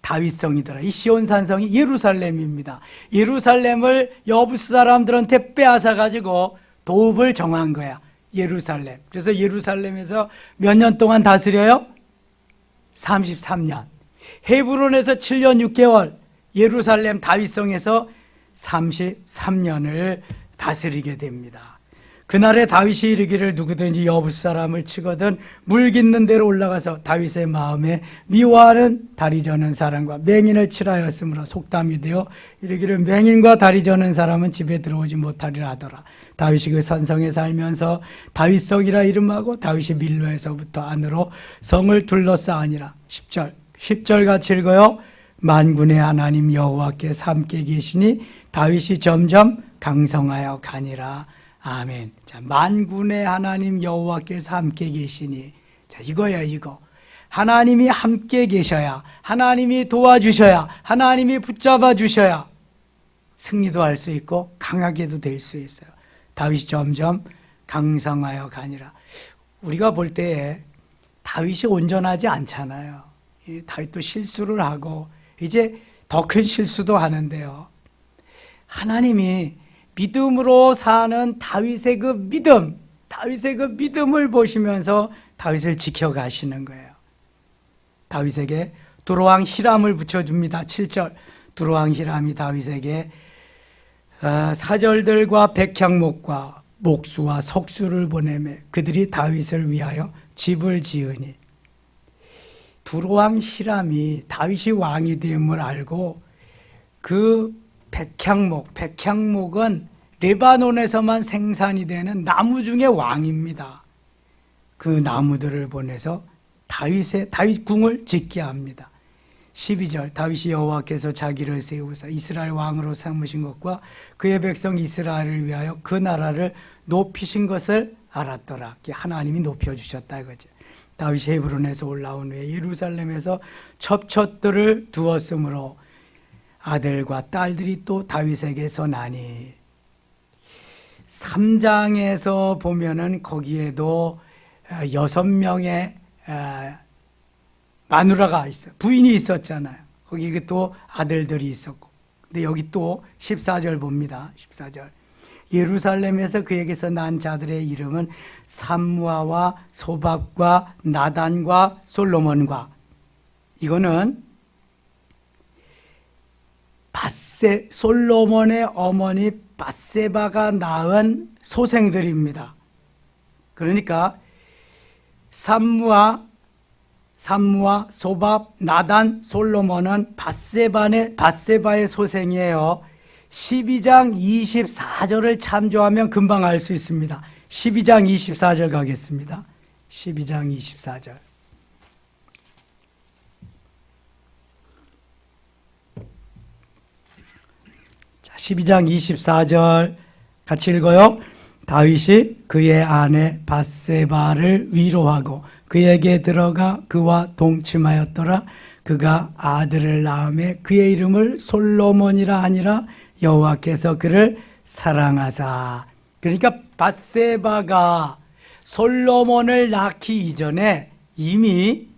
다윗성이더라. 이 시온산성이 예루살렘입니다. 예루살렘을 여부수 사람들한테 빼앗아가지고 도읍을 정한 거야. 예루살렘. 그래서 예루살렘에서 몇 년 동안 다스려요? 33년. 헤브론에서 7년 6개월, 예루살렘 다윗성에서 33년을 다스리게 됩니다. 그날에 다윗이 이르기를 누구든지 여부수 사람을 치거든 물 깃는 데로 올라가서 다윗의 마음에 미워하는 다리 저는 사람과 맹인을 칠하였으므로 속담이 되어 이르기를 맹인과 다리 저는 사람은 집에 들어오지 못하리라 하더라. 다윗이 그 산성에 살면서 다윗성이라 이름하고 다윗이 밀로에서부터 안으로 성을 둘러싸으니라. 10절 같이 읽어요. 만군의 하나님 여호와께서 함께 계시니 다윗이 점점 강성하여 가니라. 아멘. 자, 만군의 하나님 여호와께서 함께 계시니. 자, 이거야, 이거. 하나님이 함께 계셔야, 하나님이 도와주셔야, 하나님이 붙잡아 주셔야 승리도 할 수 있고 강하게도 될 수 있어요. 다윗이 점점 강성하여 가니라. 우리가 볼 때에 다윗이 온전하지 않잖아요. 다윗도 실수를 하고 이제 더 큰 실수도 하는데요. 하나님이 믿음으로 사는 다윗의 그 믿음, 다윗의 그 믿음을 보시면서 다윗을 지켜가시는 거예요. 다윗에게 두로왕 히람을 붙여줍니다. 7절 두로왕 히람이 다윗에게 사절들과 백향목과 목수와 석수를 보내매 그들이 다윗을 위하여 집을 지으니, 두로왕 히람이 다윗이 왕이 됨을 알고 그 백향목은 레바논에서만 생산이 되는 나무 중에 왕입니다. 그 나무들을 보내서 다윗 궁을 짓게 합니다. 12절 다윗이 여호와께서 자기를 세우사 이스라엘 왕으로 삼으신 것과 그의 백성 이스라엘을 위하여 그 나라를 높이신 것을 알았더라. 하나님이 높여주셨다 이거죠. 다윗이 헤브론에서 올라온 후에 예루살렘에서 첩첩들을 두었으므로 아들과 딸들이 또 다윗에게서 나니, 3장에서 보면은 거기에도 6명의 마누라가 있어요. 부인이 있었잖아요. 거기 또 아들들이 있었고. 근데 여기 또 14절 봅니다. 14절. 예루살렘에서 그에게서 난 자들의 이름은 삼무아와 소박과 나단과 솔로몬과, 이거는 솔로몬의 어머니 밧세바가 낳은 소생들입니다. 그러니까 삼무아, 소박, 나단, 솔로몬은 밧세바의 소생이에요. 12장 24절을 참조하면 금방 알 수 있습니다. 12장 24절 가겠습니다. 12장 24절. 자, 12장 24절 같이 읽어요. 다윗이 그의 아내 밧세바를 위로하고 그에게 들어가 그와 동침하였더라. 그가 아들을 낳음에 그의 이름을 솔로몬이라 하니라. 여호와께서 그를 사랑하사. 그러니까 밧세바가 솔로몬을 낳기 이전에 이미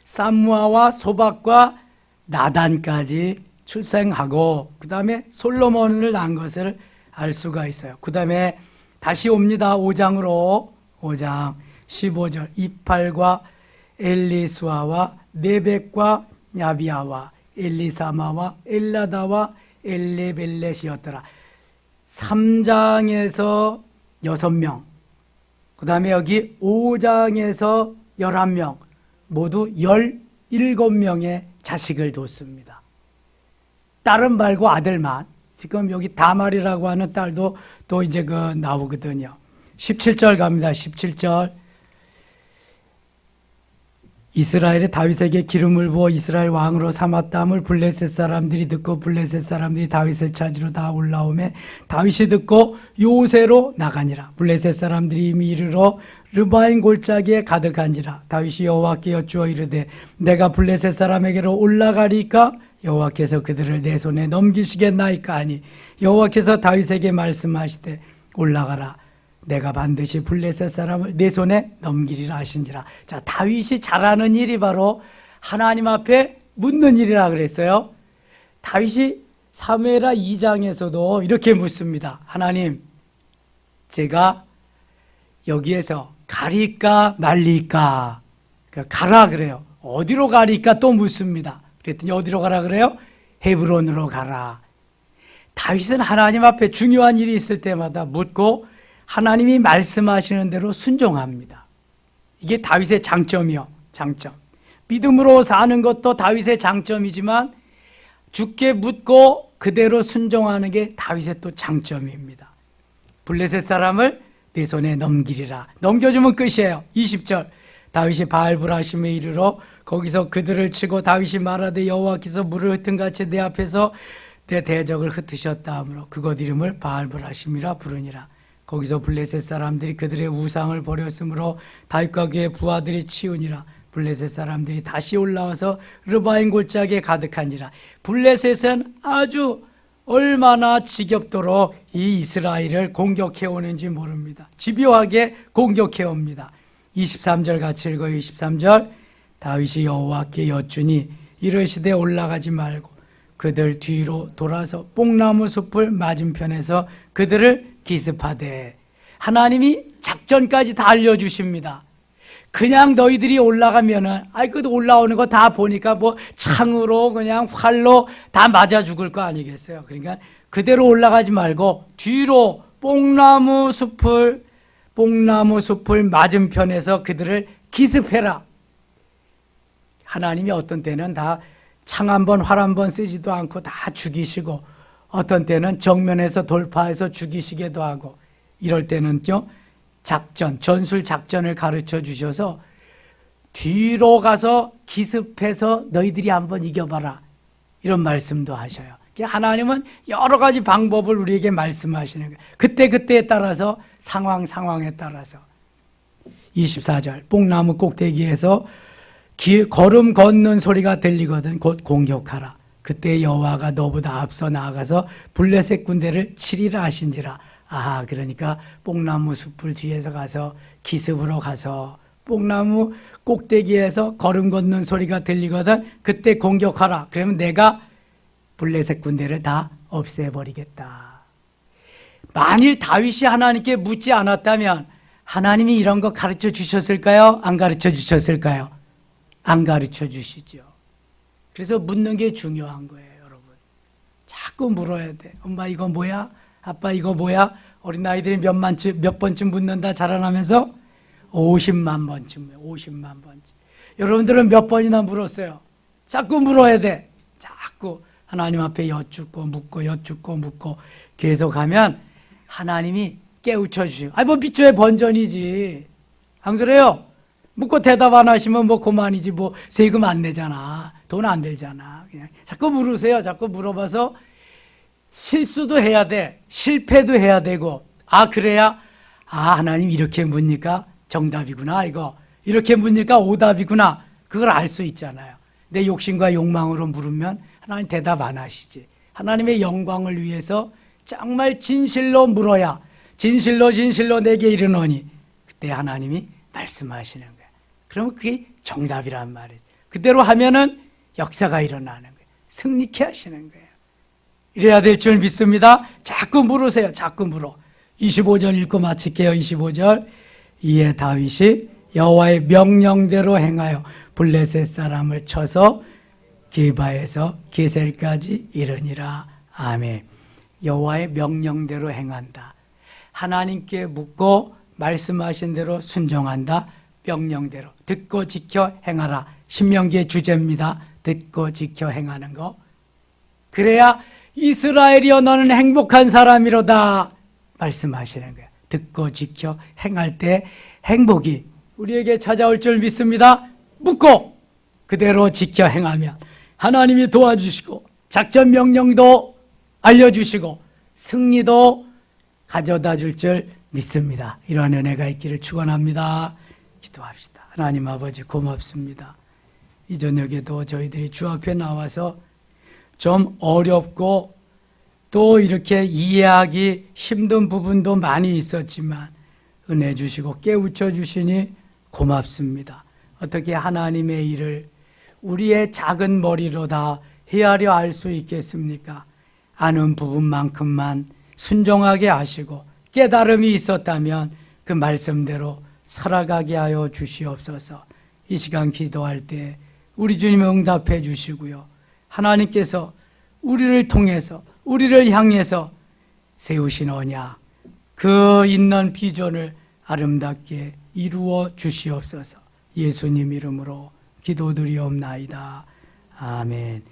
삼무아와 소박과 나단까지 출생하고 그 다음에 솔로몬을 낳은 것을 알 수가 있어요. 그 다음에 다시 옵니다. 5장으로 5장 15절 이팔과 엘리수아와 네벡과 야비아와 엘리사마와 엘라다와 엘레벨렛이었더라. 3장에서 6명, 그 다음에 여기 5장에서 11명, 모두 17명의 자식을 뒀습니다. 딸은 말고 아들만. 지금 여기 다말이라고 하는 딸도 또 이제 나오거든요. 17절 갑니다. 17절. 이스라엘의 다윗에게 기름을 부어 이스라엘 왕으로 삼았다함을 블레셋 사람들이 듣고 블레셋 사람들이 다윗을 찾으러 다 올라오매 다윗이 듣고 요새로 나가니라. 블레셋 사람들이 이미 이르러 르바인 골짜기에 가득한지라. 다윗이 여호와께 여쭈어 이르되 내가 블레셋 사람에게로 올라가리까? 여호와께서 그들을 내 손에 넘기시겠나이까 하니 여호와께서 다윗에게 말씀하시되 올라가라. 내가 반드시 블레셋 사람을 내 손에 넘기리라 하신지라. 자, 다윗이 잘하는 일이 바로 하나님 앞에 묻는 일이라 그랬어요. 다윗이 사무엘하 2장에서도 이렇게 묻습니다. 하나님, 제가 여기에서 가리까 말리까? 가라 그래요. 어디로 가리까 또 묻습니다. 그랬더니 어디로 가라 그래요? 헤브론으로 가라. 다윗은 하나님 앞에 중요한 일이 있을 때마다 묻고 하나님이 말씀하시는 대로 순종합니다. 이게 다윗의 장점이요. 장점. 믿음으로 사는 것도 다윗의 장점이지만 주께 묻고 그대로 순종하는 게 다윗의 또 장점입니다. 블레셋 사람을 내 손에 넘기리라. 넘겨주면 끝이에요. 20절. 다윗이 바알브라심에 이르러 거기서 그들을 치고 다윗이 말하되 여호와께서 물을 흩은 같이 내 앞에서 내 대적을 흩으셨다 하므로 그곳 이름을 바알브라심이라 부르니라. 거기서 블레셋 사람들이 그들의 우상을 버렸으므로 다윗과 그의 부하들이 치우니라. 블레셋 사람들이 다시 올라와서 르바임 골짜기에 가득한지라. 블레셋은 아주 얼마나 지겹도록 이 이스라엘을 공격해 오는지 모릅니다. 집요하게 공격해 옵니다. 23절 같이 읽어요. 23절. 다윗이 여호와께 여쭈니 이르시되 올라가지 말고 그들 뒤로 돌아서 뽕나무 숲을 맞은편에서 그들을 기습하되. 하나님이 작전까지 다 알려주십니다. 그냥 너희들이 올라가면은 그 올라오는 거 다 보니까 뭐 창으로 그냥 활로 다 맞아 죽을 거 아니겠어요. 그러니까 그대로 올라가지 말고 뒤로 뽕나무 숲을 맞은편에서 그들을 기습해라. 하나님이 어떤 때는 다 창 한 번, 활 한 번 쓰지도 않고 다 죽이시고, 어떤 때는 정면에서 돌파해서 죽이시기도 하고, 이럴 때는요, 전술 작전을 가르쳐 주셔서 뒤로 가서 기습해서 너희들이 한번 이겨봐라, 이런 말씀도 하셔요. 하나님은 여러 가지 방법을 우리에게 말씀하시는 거예요. 그때에 따라서 상황에 따라서. 24절. 뽕나무 꼭대기에서 걸음 걷는 소리가 들리거든 곧 공격하라. 그때 여호와가 너보다 앞서 나아가서 블레셋 군대를 치리라 하신지라. 그러니까 뽕나무 숲을 뒤에서 가서 기습으로 가서 뽕나무 꼭대기에서 걸음 걷는 소리가 들리거든 그때 공격하라. 그러면 내가 블레셋 군대를 다 없애버리겠다. 만일 다윗이 하나님께 묻지 않았다면 하나님이 이런 거 가르쳐 주셨을까요? 안 가르쳐 주셨을까요? 안 가르쳐 주시죠. 그래서 묻는 게 중요한 거예요, 여러분. 자꾸 물어야 돼. 엄마 이거 뭐야? 아빠 이거 뭐야? 어린아이들이 몇 번쯤 묻는다 자라나면서 50만 번쯤. 여러분들은 몇 번이나 물었어요? 자꾸 물어야 돼. 자꾸 하나님 앞에 여쭙고 묻고 계속하면 하나님이 깨우쳐 주시고. 뭐 빛조의 번전이지. 안 그래요? 묻고 대답 안 하시면 뭐 그만이지. 뭐 세금 안 내잖아. 돈 안 들잖아. 그냥 자꾸 물으세요. 자꾸 물어봐서 실수도 해야 돼. 실패도 해야 되고. 그래야 하나님 이렇게 묻니까 정답이구나 이거. 이렇게 묻니까 오답이구나. 그걸 알 수 있잖아요. 내 욕심과 욕망으로 물으면 하나님 대답 안 하시지. 하나님의 영광을 위해서 정말 진실로 물어야 진실로 내게 이르노니 그때 하나님이 말씀하시는 거예요. 그러면 그게 정답이란 말이죠. 그대로 하면은 역사가 일어나는 거예요. 승리케 하시는 거예요. 이래야 될 줄 믿습니다. 자꾸 물으세요. 자꾸 물어. 25절 읽고 마칠게요. 25절. 이에 다윗이 여호와의 명령대로 행하여 블레셋 사람을 쳐서 게바에서 게셀까지 이르니라. 아멘. 여호와의 명령대로 행한다. 하나님께 묻고 말씀하신 대로 순종한다. 명령대로 듣고 지켜 행하라. 신명기의 주제입니다. 듣고 지켜 행하는 거. 그래야 이스라엘이여 너는 행복한 사람이로다 말씀하시는 거예요. 듣고 지켜 행할 때 행복이 우리에게 찾아올 줄 믿습니다. 묻고 그대로 지켜 행하면 하나님이 도와주시고 작전 명령도 알려주시고 승리도 가져다 줄 줄 믿습니다. 이러한 은혜가 있기를 축원합니다. 기도합시다. 하나님 아버지 고맙습니다. 이 저녁에도 저희들이 주 앞에 나와서 좀 어렵고 또 이렇게 이해하기 힘든 부분도 많이 있었지만 은혜 주시고 깨우쳐 주시니 고맙습니다. 어떻게 하나님의 일을 우리의 작은 머리로 다 헤아려 알 수 있겠습니까? 아는 부분만큼만 순종하게 하시고 깨달음이 있었다면 그 말씀대로 살아가게 하여 주시옵소서. 이 시간 기도할 때 우리 주님 응답해 주시고요. 하나님께서 우리를 통해서 우리를 향해서 세우신 언약, 그 있는 비전을 아름답게 이루어 주시옵소서. 예수님 이름으로 기도드리옵나이다. 아멘.